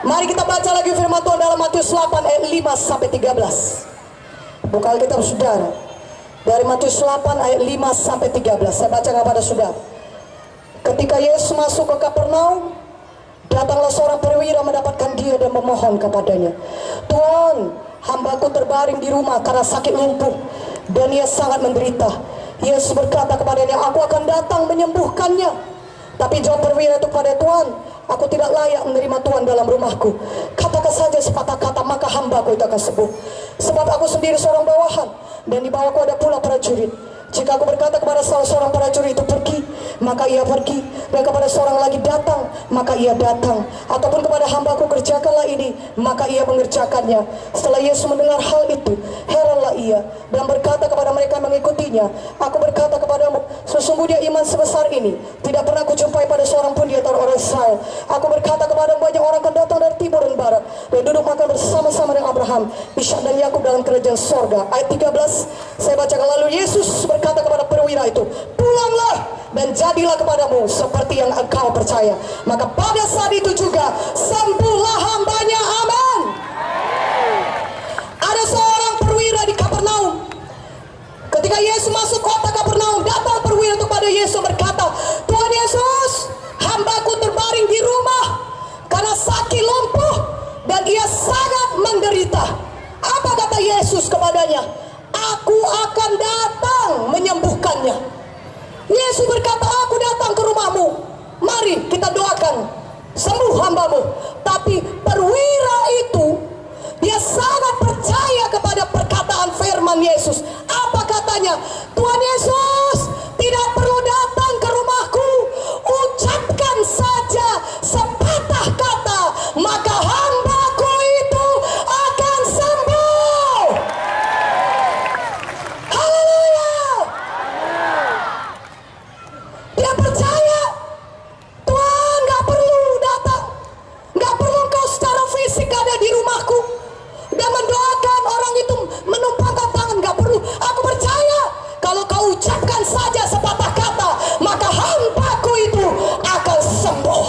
Mari kita baca lagi firman Tuhan dalam Matius 8 ayat 5 sampai 13. Buka Alkitab saudara. Dari Matius 8 ayat 5 sampai 13. Saya baca kepada saudara. Ketika Yesus masuk ke Kapernaum, datanglah seorang perwira mendapatkan dia dan memohon kepadanya, "Tuhan, hambaku terbaring di rumah karena sakit lumpuh dan ia sangat menderita." Yesus berkata kepadanya, "Aku akan datang menyembuhkannya." Tapi jawab perwira itu kepada Tuhan, "Aku tidak layak menerima Tuhan dalam rumahku. Katakan saja sepatah kata, maka hambaku itu akan sembuh. Sebab aku sendiri seorang bawahan, dan di bawahku ada pula prajurit. Jika aku berkata kepada salah seorang prajurit itu pergi, maka ia pergi. Dan kepada seorang lagi datang, maka ia datang. Ataupun kepada hambaku kerjakanlah ini, maka ia mengerjakannya." Setelah Yesus mendengar hal itu, heranlah ia dan berkata kepada mereka yang mengikutinya, "Aku berkata kepadamu, sesungguhnya iman sebesar ini tidak pernah kujumpai pada seorang pun di antara orang Israel. Aku berkata kepadamu, banyak orang akan datang dari timur dan barat dan duduk makan bersama-sama dengan Abraham, Ishak dan Yakub dalam kerajaan sorga." Ayat 13 saya bacakan. Lalu Yesus berkata kepada perwira itu, "Pulanglah dan jadilah kepadamu seperti yang engkau percaya." Maka pada saat itu juga sembuhlah hambanya. Amin. Ada seorang perwira di Kapernaum. Ketika Yesus masuk kota Kapernaum, datang perwira itu pada Yesus berkata, "Tuhan Yesus, hambaku terbaring di rumah karena sakit lumpuh dan ia sangat menderita." Apa kata Yesus kepadanya? "Aku akan datang menyembuhkannya." Yesus berkata, "Aku datang ke rumahmu. Mari kita doakan sembuh hambamu." Tapi perwira itu, dia sangat percaya kepada perkataan firman Yesus. Apa katanya? "Tuhan Yesus, tidak perlu datang ke rumahku. Ucapkan saja sepatah kata, maka hambaku itu akan sembuh." Haleluya. Dia percaya, "Tuhan, gak perlu datang, gak perlu kau secara fisik ada di rumahku dan mendoakan orang itu menumpangkan tangan, gak perlu. Aku percaya kalau kau ucapkan saja sepatah kata, maka hambaku itu akan sembuh."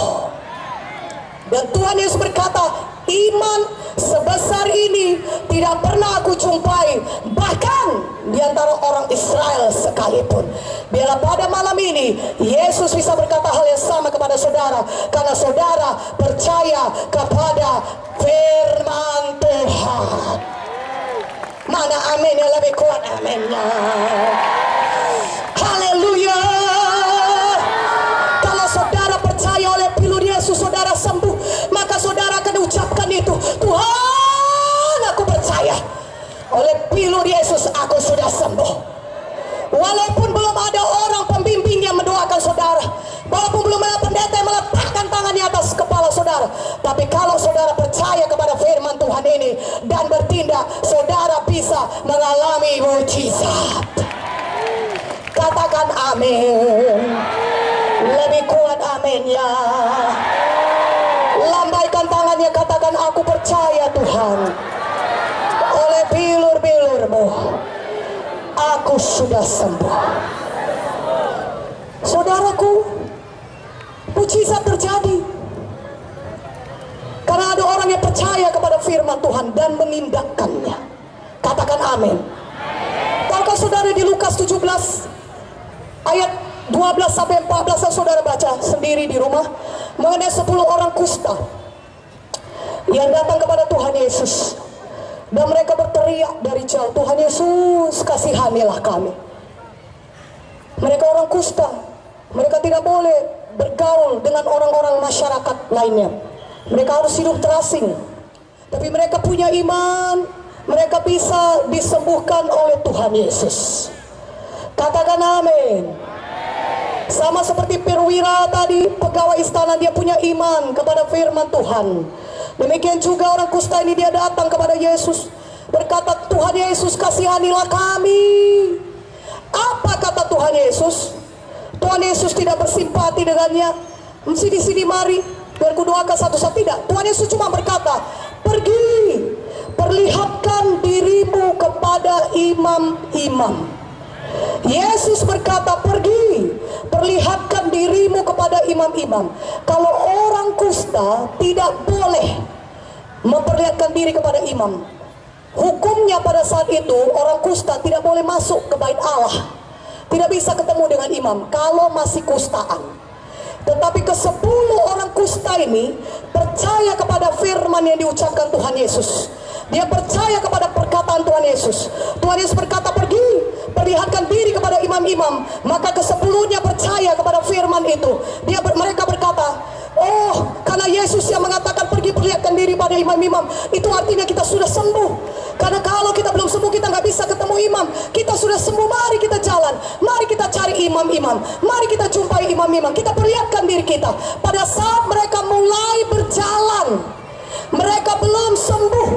Dan Tuhan Yesus berkata, "Iman sebesar ini tidak pernah aku jumpai, bahkan di antara orang Israel sekalipun." Biarlah pada malam ini Yesus bisa berkata hal yang sama kepada saudara, karena saudara percaya kepada firman Tuhan. Mana amin yang lebih kuat aminnya? Haleluya. Kalau saudara percaya oleh pilur Yesus saudara sembuh, maka saudara akan ucapkan itu, "Tuhan, aku percaya oleh pilur Yesus aku sudah sembuh." Walaupun belum ada orang pembimbing yang mendoakan saudara, walaupun belum ada pendeta yang meletakkan tangannya atas kepala saudara, tapi kalau saudara percaya kepada firman Tuhan ini dan bertindak, saudara bisa mengalami mujizat. Katakan amin. Lebih kuat aminnya. Lambaikan tangannya, katakan, "Aku percaya Tuhan, oleh bilur-bilurmu aku sudah sembuh." Saudaraku, mujizat terjadi karena ada orang yang percaya kepada firman Tuhan dan menindakkannya. Katakan amin. Tahukah saudara di Lukas 17 ayat 12 sampai 14 yang saudara baca sendiri di rumah mengenai 10 orang kusta yang datang kepada Tuhan Yesus, dan mereka berteriak dari jauh, "Tuhan Yesus, kasihanilah kami." Mereka orang kusta, mereka tidak boleh bergaul dengan orang-orang masyarakat lainnya. Mereka harus hidup terasing. Tapi mereka punya iman, mereka bisa disembuhkan oleh Tuhan Yesus. Katakan amin. Sama seperti perwira tadi, pegawai istana, dia punya iman kepada firman Tuhan. Demikian juga orang kusta ini, dia datang kepada Yesus, berkata, "Tuhan Yesus, kasihanilah kami." Apa kata Tuhan Yesus? Tuhan Yesus tidak bersimpati dengannya. "Mesti di sini, mari biar kudoakan satu-satu." Tidak. Tuhan Yesus cuma berkata, "Pergi, perlihatkan dirimu kepada imam-imam." Yesus berkata, "Pergi, perlihatkan dirimu kepada imam-imam." Kalau orang kusta tidak boleh memperlihatkan diri kepada imam. Hukumnya pada saat itu orang kusta tidak boleh masuk ke bait Allah, tidak bisa ketemu dengan imam kalau masih kustaan. Tetapi ke-10 orang kusta ini percaya kepada firman yang diucapkan Tuhan Yesus. Dia percaya kepada perkataan Tuhan Yesus. Tuhan Yesus berkata, pergi, perlihatkan diri kepada imam-imam. Maka ke-10-nya percaya kepada firman itu. Mereka berkata, oh, karena Yesus yang mengatakan pergi perlihatkan diri pada imam-imam, itu artinya kita sudah sembuh. Karena kalau kita belum sembuh, kita nggak bisa ketemu imam. Kita sudah sembuh, mari kita jalan, mari kita cari imam-imam, mari kita jumpai imam-imam, kita perlihatkan diri kita. Pada saat mereka mulai berjalan, mereka belum sembuh,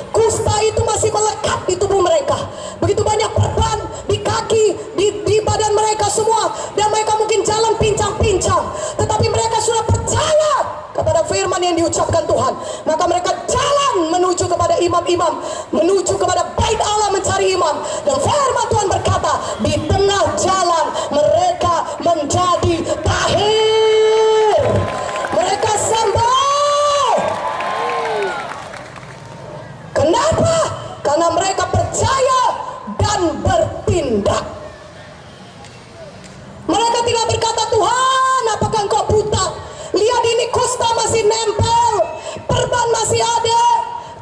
kusta itu masih melekat di tubuh mereka. Begitu banyak perban di kaki, di badan mereka semua, dan mereka mungkin jalan pincang-pincang, tetapi mereka sudah percaya kepada firman yang diucapkan Tuhan. Maka mereka jalan menuju kepada imam-imam, menuju kepada bait Allah mencari imam. Dan firman Tuhan berkata, di tengah jalan mereka menjadi tahir, mereka sembuh. Kenapa? Karena mereka percaya dan bertindak. Mereka tidak berkata, Tuhan, apakah engkau buta? Lihat ini kusta masih nempel, perban masih ada,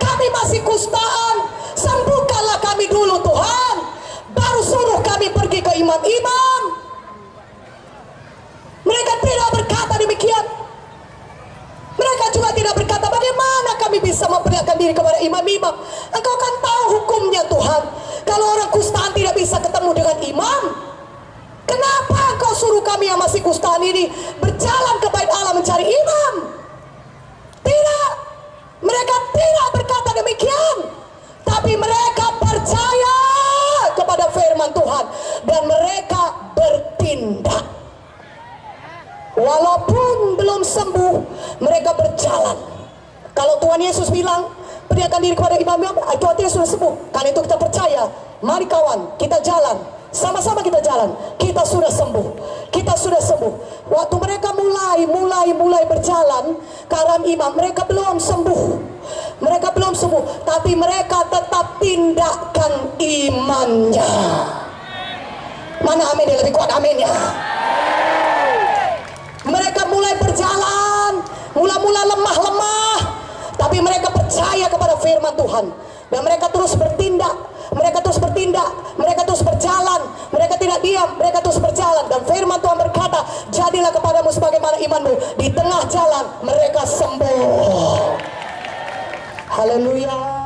kami masih kustaan, sembuhkanlah kami dulu Tuhan, baru suruh kami pergi ke imam-imam. Mereka tidak berkata demikian. Mereka juga tidak berkata, bagaimana kami bisa memperlihatkan diri kepada imam-imam? Engkau kan tahu hukumnya Tuhan, kalau orang kustaan tidak bisa ketemu dengan imam. Kenapa engkau suruh kami yang masih kustaan ini berjalan ke bait Allah mencari imam? Tidak, mereka tidak berkata demikian, tapi mereka percaya kepada firman Tuhan dan mereka bertindak. Walaupun belum sembuh, mereka berjalan. Kalau Tuhan Yesus bilang perlihatkan diri kepada imam-imam, itu artinya sudah sembuh. Karena itu kita percaya. Mari kawan, kita jalan, sama-sama kita jalan. Kita sudah sembuh, kita sudah sembuh. Waktu mereka mulai berjalan ke arah imam, mereka belum sembuh, mereka belum sembuh, tapi mereka tetap tindakan imannya. Mana amin yang lebih kuat aminnya? Mereka mulai berjalan, mula-mula lemah-lemah, tapi mereka percaya kepada firman Tuhan. Dan mereka terus bertindak, mereka terus bertindak, mereka terus berjalan, mereka tidak diam, mereka terus berjalan. Dan firman Tuhan berkata, jadilah kepadamu sebagaimana imanmu. Di tengah jalan mereka sembuh. Haleluya.